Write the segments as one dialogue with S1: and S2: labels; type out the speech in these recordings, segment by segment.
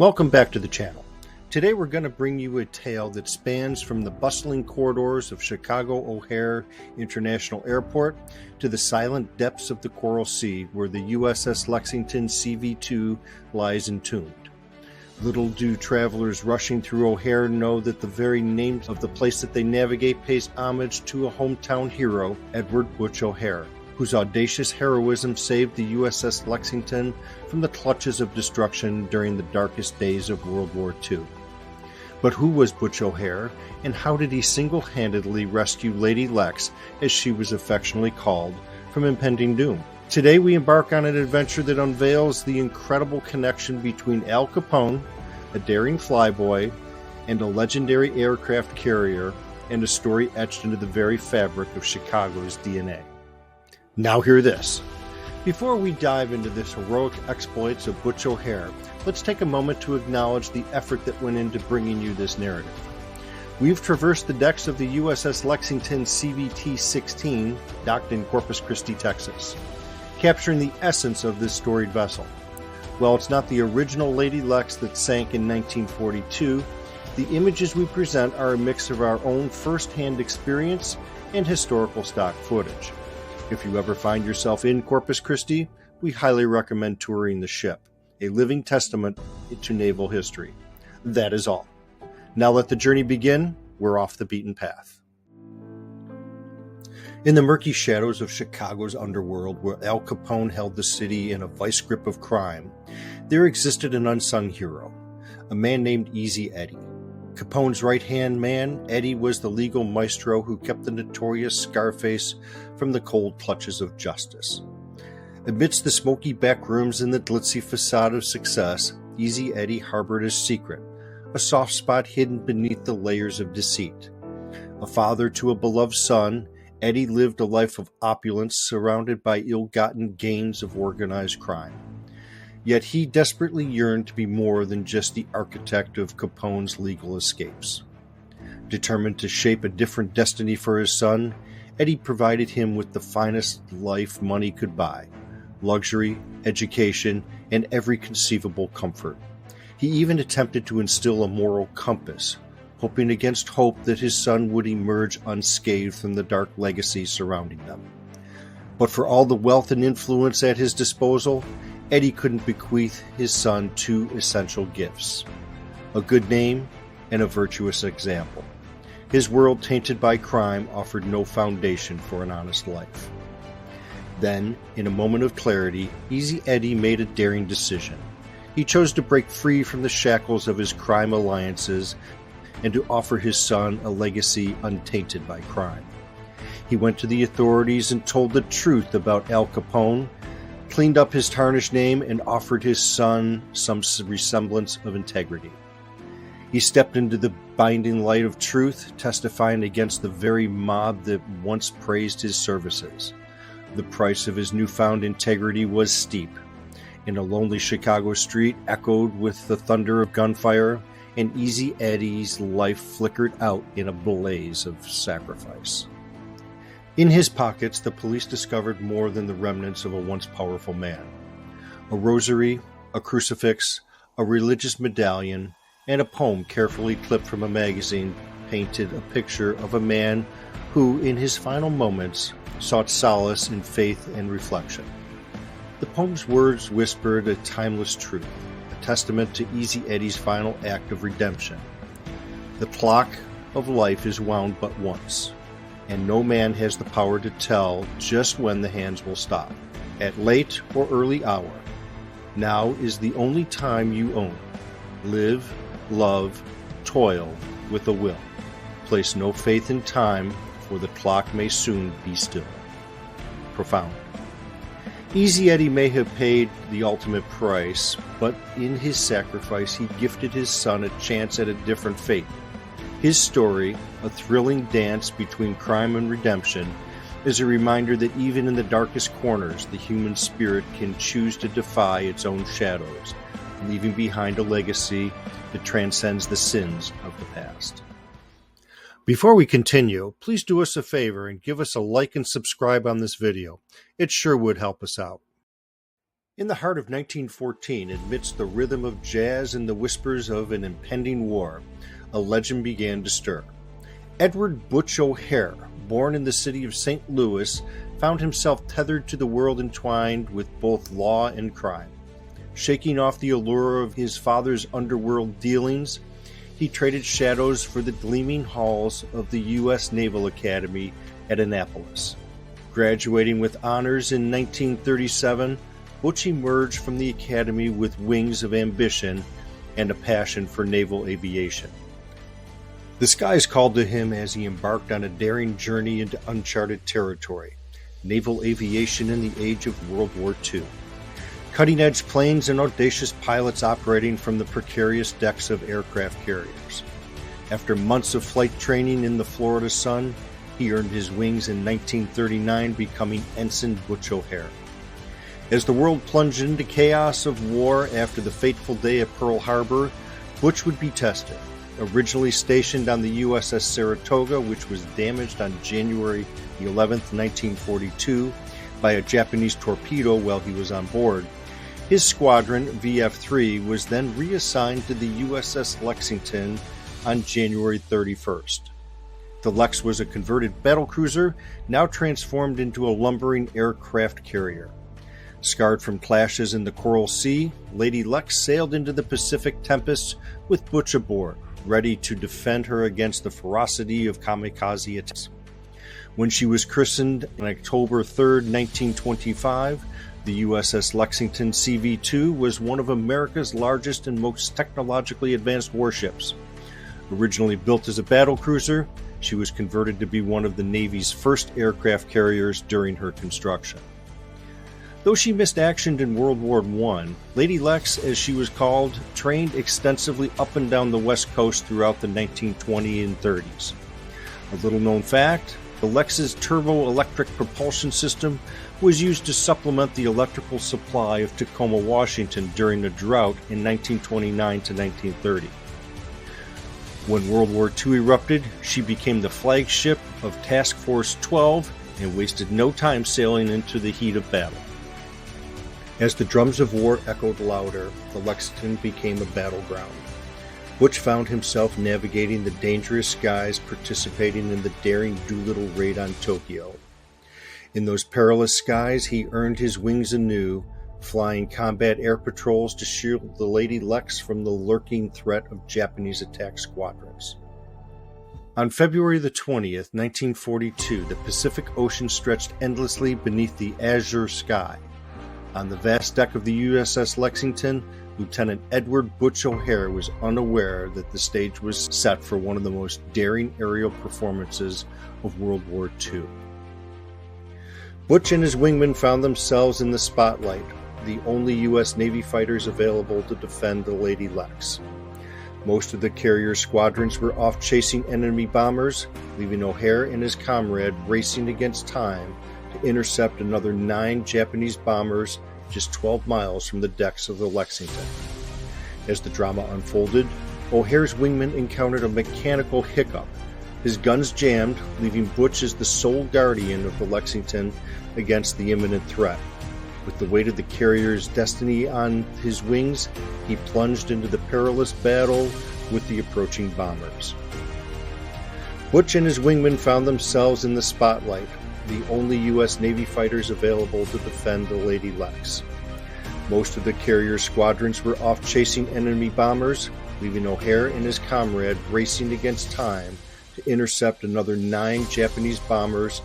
S1: Welcome back to the channel. Today we're going to bring you a tale that spans from the bustling corridors of Chicago O'Hare International Airport to the silent depths of the Coral Sea where the USS Lexington CV-2 lies entombed. Little do travelers rushing through O'Hare know that the very name of the place that they navigate pays homage to a hometown hero, Edward Butch O'Hare, whose audacious heroism saved the USS Lexington from the clutches of destruction during the darkest days of World War II. But who was Butch O'Hare, and how did he single-handedly rescue Lady Lex, as she was affectionately called, from impending doom? Today we embark on an adventure that unveils the incredible connection between Al Capone, a daring flyboy, and a legendary aircraft carrier, and a story etched into the very fabric of Chicago's DNA. Now hear this. Before we dive into this heroic exploits of Butch O'Hare, let's take a moment to acknowledge the effort that went into bringing you this narrative. We've traversed the decks of the USS Lexington CVT-16, docked in Corpus Christi, Texas, capturing the essence of this storied vessel. While it's not the original Lady Lex that sank in 1942, the images we present are a mix of our own first-hand experience and historical stock footage. If you ever find yourself in Corpus Christi, we highly recommend touring the ship, a living testament to naval history. That is all. Now let the journey begin. We're off the beaten path. In the murky shadows of Chicago's underworld, where Al Capone held the city in a vice grip of crime, there existed an unsung hero, a man named Easy Eddie. Capone's right-hand man, Eddie was the legal maestro who kept the notorious Scarface from the cold clutches of justice. Amidst the smoky back rooms and the glitzy facade of success, Easy Eddie harbored a secret, a soft spot hidden beneath the layers of deceit. A father to a beloved son, Eddie lived a life of opulence surrounded by ill-gotten gains of organized crime. Yet he desperately yearned to be more than just the architect of Capone's legal escapes. Determined to shape a different destiny for his son, Eddie provided him with the finest life money could buy: luxury, education, and every conceivable comfort. He even attempted to instill a moral compass, hoping against hope that his son would emerge unscathed from the dark legacy surrounding them. But for all the wealth and influence at his disposal, Eddie couldn't bequeath his son two essential gifts: a good name and a virtuous example. His world, tainted by crime, offered no foundation for an honest life. Then, in a moment of clarity, Easy Eddie made a daring decision. He chose to break free from the shackles of his crime alliances and to offer his son a legacy untainted by crime. He went to the authorities and told the truth about Al Capone, cleaned up his tarnished name, and offered his son some resemblance of integrity. He stepped into the binding light of truth, testifying against the very mob that once praised his services. The price of his newfound integrity was steep. In a lonely Chicago street echoed with the thunder of gunfire, and Easy Eddie's life flickered out in a blaze of sacrifice. In his pockets, the police discovered more than the remnants of a once powerful man. A rosary, a crucifix, a religious medallion, and a poem carefully clipped from a magazine painted a picture of a man who, in his final moments, sought solace in faith and reflection. The poem's words whispered a timeless truth, a testament to Easy Eddie's final act of redemption. The clock of life is wound but once, and no man has the power to tell just when the hands will stop. At late or early hour, now is the only time you own. Live, love, toil with a will. Place no faith in time, for the clock may soon be still. Profound. Easy Eddie may have paid the ultimate price, but in his sacrifice he gifted his son a chance at a different fate. His story, a thrilling dance between crime and redemption, is a reminder that even in the darkest corners, the human spirit can choose to defy its own shadows, leaving behind a legacy that transcends the sins of the past. Before we continue, please do us a favor and give us a like and subscribe on this video. It sure would help us out. In the heart of 1914, amidst the rhythm of jazz and the whispers of an impending war, a legend began to stir. Edward Butch O'Hare, born in the city of St. Louis, found himself tethered to the world entwined with both law and crime. Shaking off the allure of his father's underworld dealings, he traded shadows for the gleaming halls of the U.S. Naval Academy at Annapolis. Graduating with honors in 1937, Butch emerged from the academy with wings of ambition and a passion for naval aviation. The skies called to him as he embarked on a daring journey into uncharted territory, naval aviation in the age of World War II. Cutting-edge planes and audacious pilots operating from the precarious decks of aircraft carriers. After months of flight training in the Florida sun, he earned his wings in 1939, becoming Ensign Butch O'Hare. As the world plunged into chaos of war after the fateful day at Pearl Harbor, Butch would be tested. Originally stationed on the USS Saratoga, which was damaged on January 11, 1942, by a Japanese torpedo while he was on board, his squadron, VF-3, was then reassigned to the USS Lexington on January 31st. The Lex was a converted battlecruiser, now transformed into a lumbering aircraft carrier. Scarred from clashes in the Coral Sea, Lady Lex sailed into the Pacific tempests with Butch aboard, ready to defend her against the ferocity of kamikaze attacks. When she was christened on October 3, 1925, the USS Lexington CV-2 was one of America's largest and most technologically advanced warships. Originally built as a battlecruiser, she was converted to be one of the Navy's first aircraft carriers during her construction. Though she missed action in World War I, Lady Lex, as she was called, trained extensively up and down the West Coast throughout the 1920s and 30s. A little-known fact, the Lex's turbo-electric propulsion system was used to supplement the electrical supply of Tacoma, Washington during a drought in 1929 to 1930. When World War II erupted, she became the flagship of Task Force 12 and wasted no time sailing into the heat of battle. As the drums of war echoed louder, the Lexington became a battleground. Butch found himself navigating the dangerous skies, participating in the daring Doolittle raid on Tokyo. In those perilous skies, he earned his wings anew, flying combat air patrols to shield the Lady Lex from the lurking threat of Japanese attack squadrons. On February the 20th, 1942, the Pacific Ocean stretched endlessly beneath the azure sky. On the vast deck of the USS Lexington, Lieutenant Edward Butch O'Hare was unaware that the stage was set for one of the most daring aerial performances of World War II. Butch and his wingmen found themselves in the spotlight, the only U.S. Navy fighters available to defend the Lady Lex. Most of the carrier squadrons were off chasing enemy bombers, leaving O'Hare and his comrade racing against time to intercept another 9 Japanese bombers just 12 miles from the decks of the Lexington. As the drama unfolded, O'Hare's wingmen encountered a mechanical hiccup. His guns jammed, leaving Butch as the sole guardian of the Lexington against the imminent threat. With the weight of the carrier's destiny on his wings, he plunged into the perilous battle with the approaching bombers. Butch and his wingmen found themselves in the spotlight, the only U.S. Navy fighters available to defend the Lady Lex. Most of the carrier squadrons were off chasing enemy bombers, leaving O'Hare and his comrade racing against time to intercept another 9 Japanese bombers,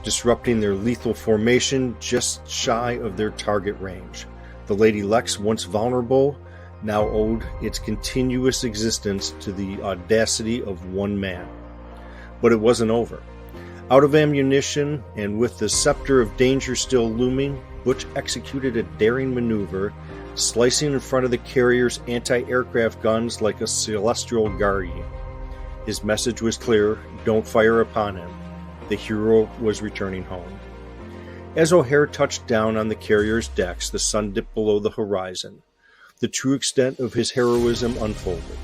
S1: disrupting their lethal formation just shy of their target range. The Lady Lex, once vulnerable, now owed its continuous existence to the audacity of one man. But it wasn't over. Out of ammunition, and with the scepter of danger still looming, Butch executed a daring maneuver, slicing in front of the carrier's anti-aircraft guns like a celestial guardian. His message was clear: don't fire upon him. The hero was returning home. As O'Hare touched down on the carrier's decks, the sun dipped below the horizon. The true extent of his heroism unfolded.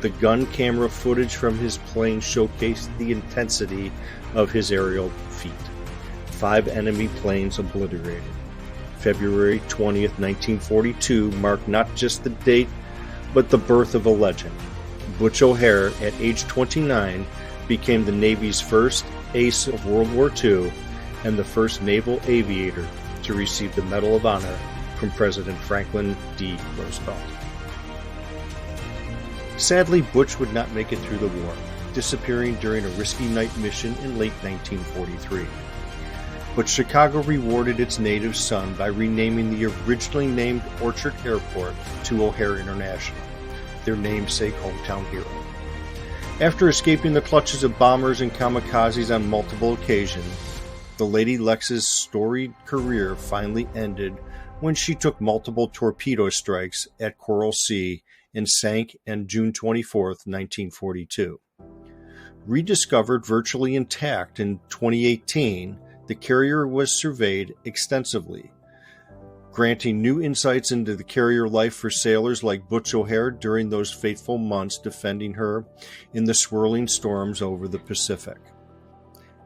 S1: The gun camera footage from his plane showcased the intensity of his aerial feat. 5 enemy planes obliterated. February 20th, 1942 marked not just the date, but the birth of a legend. Butch O'Hare, at age 29, became the Navy's first ace of World War II and the first naval aviator to receive the Medal of Honor from President Franklin D. Roosevelt. Sadly, Butch would not make it through the war, disappearing during a risky night mission in late 1943. But Chicago rewarded its native son by renaming the originally named Orchard Airport to O'Hare International, their namesake hometown hero. After escaping the clutches of bombers and kamikazes on multiple occasions, the Lady Lex's storied career finally ended when she took multiple torpedo strikes at Coral Sea and sank on June 24, 1942. Rediscovered virtually intact in 2018, the carrier was surveyed extensively, granting new insights into the carrier life for sailors like Butch O'Hare during those fateful months defending her in the swirling storms over the Pacific.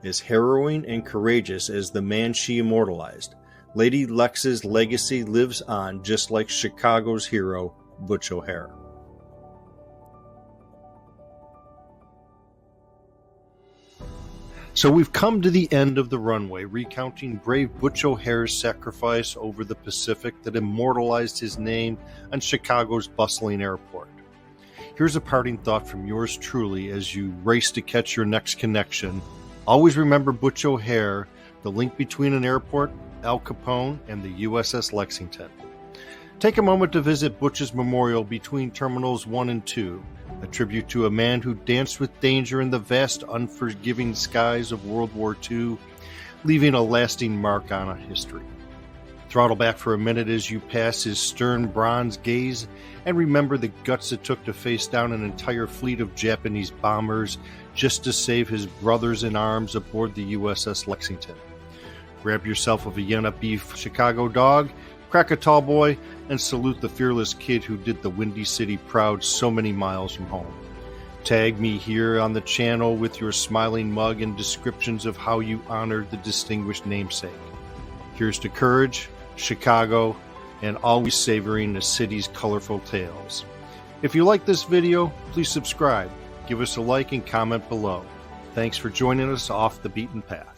S1: As harrowing and courageous as the man she immortalized, Lady Lex's legacy lives on just like Chicago's hero, Butch O'Hare. So we've come to the end of the runway, recounting brave Butch O'Hare's sacrifice over the Pacific that immortalized his name on Chicago's bustling airport. Here's a parting thought from yours truly as you race to catch your next connection. Always remember Butch O'Hare, the link between an airport, Al Capone, and the USS Lexington. Take a moment to visit Butch's memorial between Terminals 1 and 2, a tribute to a man who danced with danger in the vast, unforgiving skies of World War II, leaving a lasting mark on history. Throttle back for a minute as you pass his stern bronze gaze and remember the guts it took to face down an entire fleet of Japanese bombers just to save his brothers in arms aboard the USS Lexington. Grab yourself a Vienna beef Chicago dog, crack a tall boy, and salute the fearless kid who did the Windy City proud so many miles from home. Tag me here on the channel with your smiling mug and descriptions of how you honored the distinguished namesake. Here's to courage, Chicago, and always savoring the city's colorful tales. If you like this video, please subscribe, give us a like, and comment below. Thanks for joining us off the beaten path.